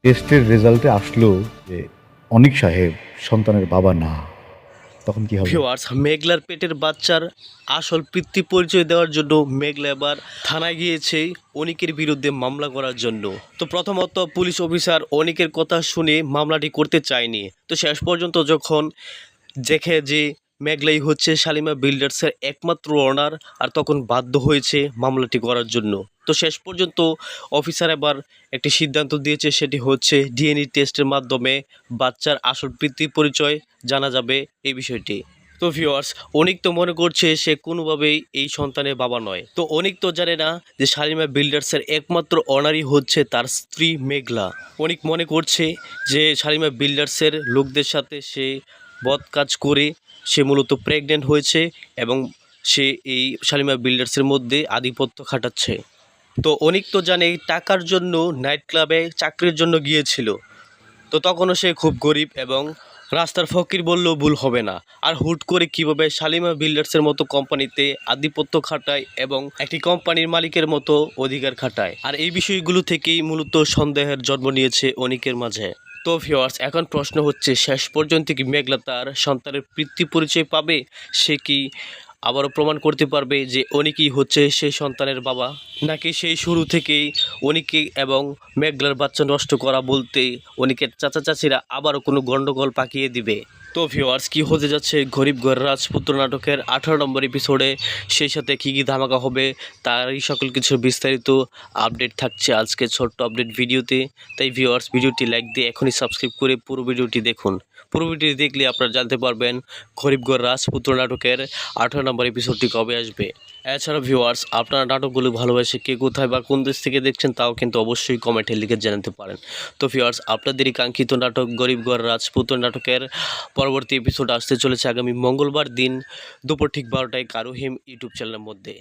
টেস্টের রেজাল্টে আসলো যে অনিক সাহেব সন্তানের বাবা না, তখন কি হবে? ভিউয়ার্স, মেঘলার পেটের বাচ্চার আসল পিতৃ পরিচয় দেওয়ার জন্য মেঘলা এবার থানায় গিয়েছে অনিকের বিরুদ্ধে মামলা করার জন্য। তো প্রথমত পুলিশ অফিসার অনিকের কথা শুনে মামলাটি করতে চায়নি। তো শেষ পর্যন্ত যখন দেখে যে মেঘলাই হচ্ছে শালিমা বিল্ডার্সের একমাত্র ওনার, আর তখন বাধ্য হয়েছে মামলাটি করার জন্য। তো শেষ পর্যন্ত অফিসার এবার একটি সিদ্ধান্ত দিয়েছে, সেটি হচ্ছে ডিএনএ টেস্টের মাধ্যমে বাচ্চার আসল পিতৃ পরিচয় জানা যাবে এই বিষয়টি। তো ভিউয়ার্স, অনিক তো মনে করছে সে কোনোভাবেই এই সন্তানের বাবা নয়। তো অনিক তো জানে না যে শালিমা বিল্ডার্সের একমাত্র অনারই হচ্ছে তার স্ত্রী মেঘলা। অনিক মনে করছে যে শালিমা বিল্ডার্সের লোকদের সাথে সে বদ কাজ করে সে মূলত প্রেগনেন্ট হয়েছে এবং সে এই শালিমা বিল্ডার্সের মধ্যে আধিপত্য খাটাচ্ছে। তো অনিক তো জানে টাকার জন্য নাইট ক্লাবে চাকরির জন্য গিয়েছিল। তো তখনও সে খুব গরিব এবং রাস্তার ফকির বললেও ভুল হবে না। আর হুট করে কীভাবে শালিমা বিল্ডার্সের মতো কোম্পানিতে আধিপত্য খাটায় এবং একটি কোম্পানির মালিকের মতো অধিকার খাটায়, আর এই বিষয়গুলো থেকেই মূলত সন্দেহের জন্ম নিয়েছে অনিকের মাঝে। তো ভিউয়ার্স, এখন প্রশ্ন হচ্ছে শেষ পর্যন্ত কি মেঘলা তার সন্তানের পিতৃ পরিচয় পাবে? সে কি আবারও প্রমাণ করতে পারবে যে অনিকই হচ্ছে সেই সন্তানের বাবা, নাকি সেই শুরু থেকেই অনিকে এবং মেঘলার বাচ্চা নষ্ট করা বলতে অনিকের চাচা চাচিরা আবারও কোনো গণ্ডগোল পাকিয়ে দিবে? তো ভিউয়ার্স, কি হতে যাচ্ছে গরিব ঘরের রাজপুত্র নাটকের 18 নম্বর এপিসোডে, সেই সাথে কী কী ধামাকা হবে তারই সকল কিছু বিস্তারিত আপডেট থাকছে আজকে ছোট্ট আপডেট ভিডিওতে। তাই ভিউয়ার্স, ভিডিওটি লাইক দিয়ে এখনই সাবস্ক্রাইব করে পুরো ভিডিওটি দেখুন। পুরো ভিডিওটি দেখলে আপনারা জানতে পারবেন গরিবঘর রাজপুত্র নাটকের 18 নম্বর এপিসোডটি কবে আসবে। এছাড়া ভিউয়ার্স, আপনারা নাটকগুলো ভালোবাসে কে কোথায় বা কোন দেশ থেকে দেখছেন তাও কিন্তু অবশ্যই কমেন্টে লিখে জানাতে পারেন। তো ভিউয়ার্স, আপনাদেরই কাঙ্ক্ষিত নাটক গরিবঘর রাজপুত্র নাটকের পরবর্তী এপিসোড আসতে চলেছে আগামী মঙ্গলবার দিন দুপুর ঠিক 12টায় কারুহিম ইউটিউব চ্যানেলের মধ্যে।